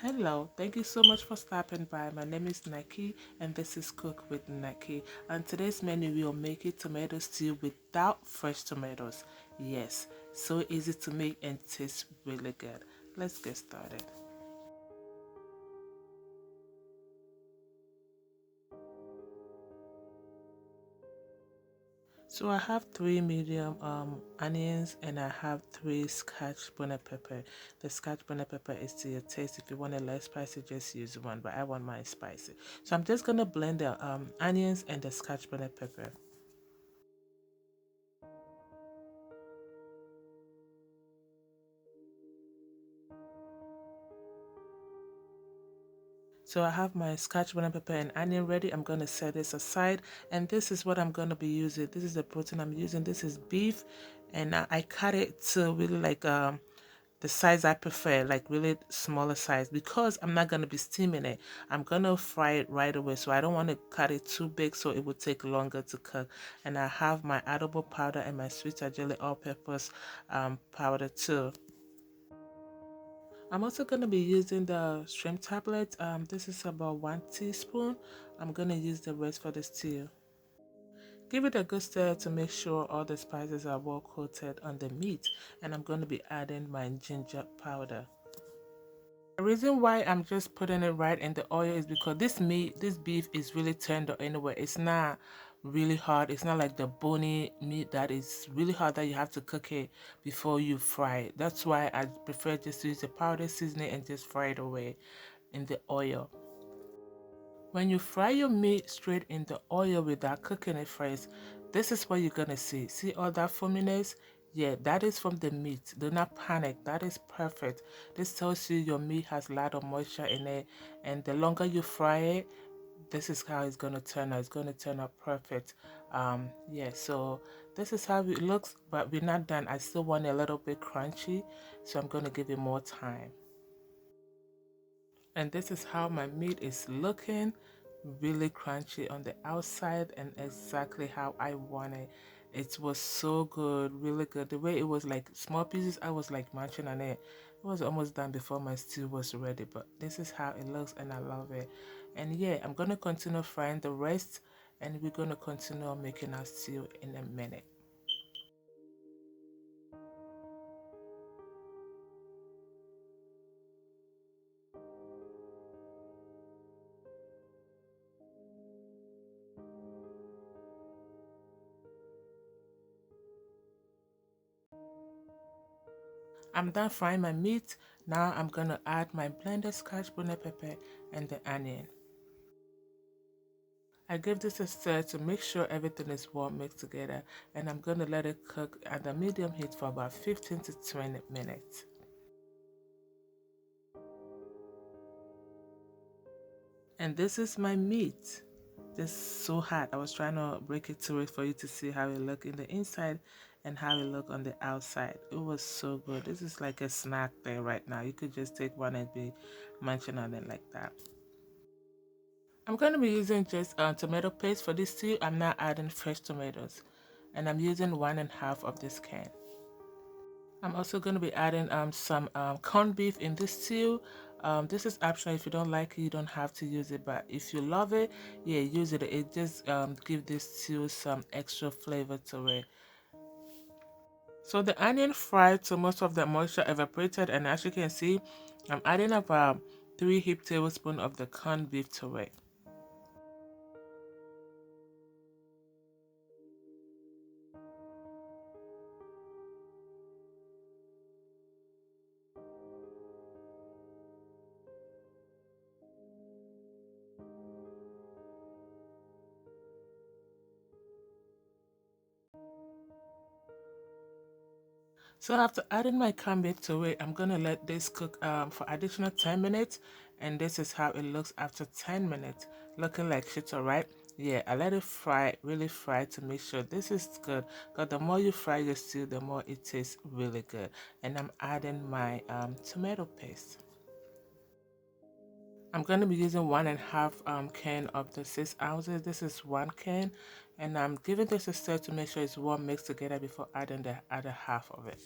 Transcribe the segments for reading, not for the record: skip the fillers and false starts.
Hello, thank you so much for stopping by. My name is Nakie and this is Cook with Nakie. On today's menu, we'll make it tomato stew without fresh tomatoes. Yes, so easy to make and tastes really good. Let's get started. So I have three medium onions and I have three scotch bonnet pepper. The scotch bonnet pepper is to your taste. If you want it less spicy, just use one, but I want mine spicy. So I'm just gonna blend the onions and the scotch bonnet pepper. So I have my scotch bonnet pepper and onion ready. I'm going to set this aside, and this is what I'm going to be using. This is the protein I'm using. This is beef, and I cut it to really like the size I prefer, like really smaller size, because I'm not going to be steaming it. I'm going to fry it right away, so I don't want to cut it too big so it will take longer to cook. And I have my edible powder and my sweet ajilli all-purpose powder too. I'm also going to be using the shrimp tablet. This is about 1 teaspoon. I'm going to use the rest for the stew. Give it a good stir to make sure all the spices are well coated on the meat, and I'm going to be adding my ginger powder. The reason why I'm just putting it right in the oil is because this beef is really tender anyway. It's not really hard. It's not like the bony meat that is really hard that you have to cook it before you fry it. That's why I prefer just to use the powder seasoning and just fry it away in the oil. When you fry your meat straight in the oil without cooking it first, this is what you're gonna see. See all that foaminess? Yeah, that is from the meat. Do not panic. That is perfect. This tells you your meat has a lot of moisture in it, and the longer you fry it, this is how it's gonna turn out. It's gonna turn out perfect. Yeah, so this is how it looks, but we're not done. I still want it a little bit crunchy, so I'm gonna give it more time. And this is how my meat is looking, really crunchy on the outside and exactly how I want it. It was so good, really good. The way it was like small pieces, I was like munching on it. It was almost done before my stew was ready, but this is how it looks and I love it. And yeah, I'm gonna continue frying the rest and we're gonna continue making our stew in a minute. I'm done frying my meat. Now I'm gonna add my blended scotch bonnet pepper and the onion. I give this a stir to make sure everything is well mixed together, and I'm going to let it cook at a medium heat for about 15 to 20 minutes. And this is my meat. This is so hot. I was trying to break it to it for you to see how it look in the inside and how it look on the outside. It was so good. This is like a snack there right now. You could just take one and be munching on it like that. I'm going to be using just tomato paste for this stew. I'm not adding fresh tomatoes. And I'm using 1.5 of this can. I'm also going to be adding some corned beef in this stew. This is optional. If you don't like it, you don't have to use it. But if you love it, yeah, use it. It just gives this stew some extra flavor to it. So the onion fried so most of the moisture evaporated, and as you can see, I'm adding about 3 heaped tablespoons of the corned beef to it. So after adding my corned beef to it, I'm gonna let this cook for additional 10 minutes, and this is how it looks after 10 minutes, looking like shit, alright? Yeah, I let it fry, really fry to make sure this is good, because the more you fry your stew, the more it tastes really good. And I'm adding my tomato paste. I'm going to be using 1.5 can of the 6 ounces. This is 1 can, and I'm giving this a stir to make sure it's well mixed together before adding the other half of it.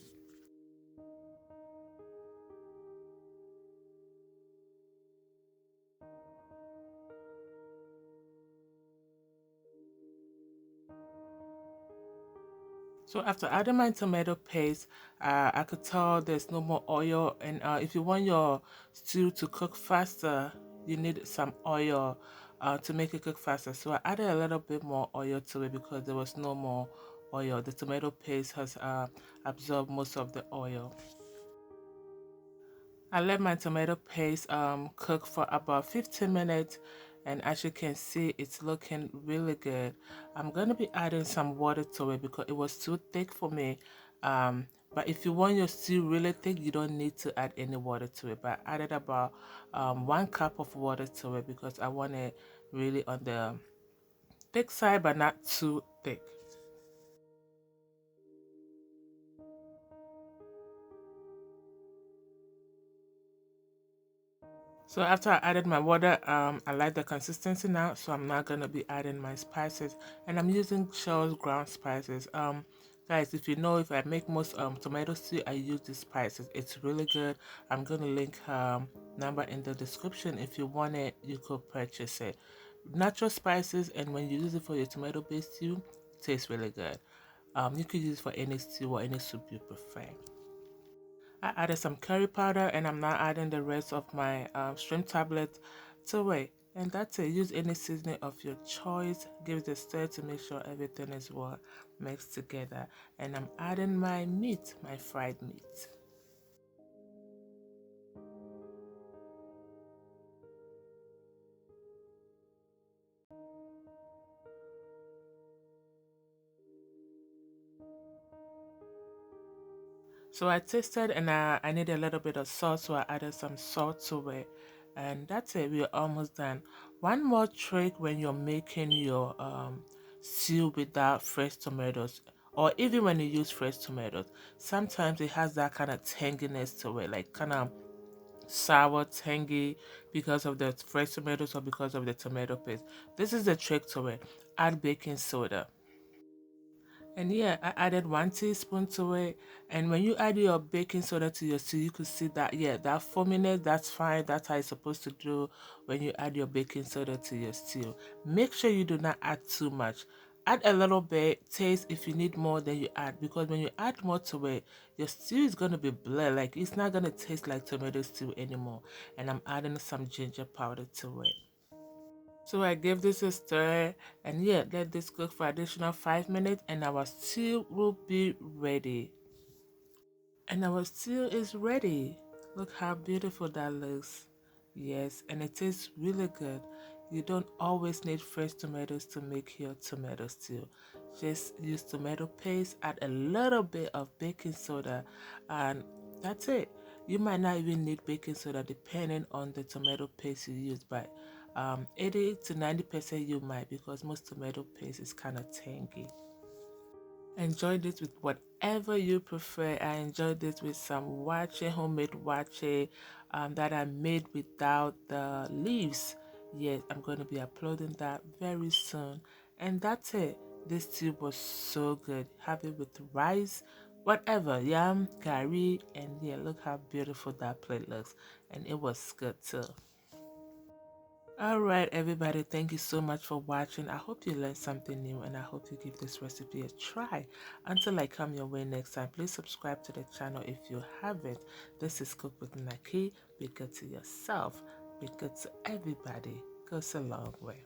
So after adding my tomato paste, I could tell there's no more oil. And if you want your stew to cook faster, you need some oil to make it cook faster. So I added a little bit more oil to it because there was no more oil. The tomato paste has absorbed most of the oil. I let my tomato paste cook for about 15 minutes, and as you can see, it's looking really good. I'm going to be adding some water to it because it was too thick for me. But if you want your stew really thick, you don't need to add any water to it. But I added about 1 cup of water to it because I want it really on the thick side but not too thick. So after I added my water, I like the consistency now, so I'm not gonna be adding my spices, and I'm using Shell's ground spices. Guys, if you know, if I make most tomato stew, I use these spices. It's really good. I'm gonna link number in the description. If you want it, you could purchase it. Natural spices, and when you use it for your tomato based stew, it tastes really good. You could use it for any stew or any soup you prefer. I added some curry powder, and I'm now adding the rest of my shrimp tablet to it. And that's it. Use any seasoning of your choice. Give it a stir to make sure everything is well mixed together. And I'm adding my meat, my fried meat. So I tasted, and I need a little bit of salt, so I added some salt to it. And that's it, we're almost done. One more trick when you're making your stew without fresh tomatoes, or even when you use fresh tomatoes, sometimes it has that kind of tanginess to it, like kind of sour, tangy because of the fresh tomatoes or because of the tomato paste. This is the trick to it. Add baking soda. And yeah, I added 1 teaspoon to it. And when you add your baking soda to your stew, you could see that, yeah, that foaminess, that's fine. That's how it's supposed to do when you add your baking soda to your stew. Make sure you do not add too much. Add a little bit, taste. If you need more, then you add. Because when you add more to it, your stew is going to be bland. Like, it's not going to taste like tomato stew anymore. And I'm adding some ginger powder to it. So I gave this a stir, and yeah, let this cook for additional 5 minutes, and our stew will be ready. And our stew is ready. Look how beautiful that looks. Yes, and it tastes really good. You don't always need fresh tomatoes to make your tomato stew. Just use tomato paste, add a little bit of baking soda, and that's it. You might not even need baking soda depending on the tomato paste you use, but 80 to 90% you might, because most tomato paste is kind of tangy. Enjoy this with whatever you prefer. I enjoyed this with some WAAKYE, homemade WAAKYE that I made without the leaves. Yes, I'm going to be uploading that very soon. And that's it. This stew was so good. Have it with rice, whatever, yam, curry, and yeah, look how beautiful that plate looks. And it was good too. Alright everybody, thank you so much for watching. I hope you learned something new, and I hope you give this recipe a try. Until I come your way next time, please subscribe to the channel if you haven't. This is Cook with Nakie. Be good to yourself. Be good to everybody. Goes a long way.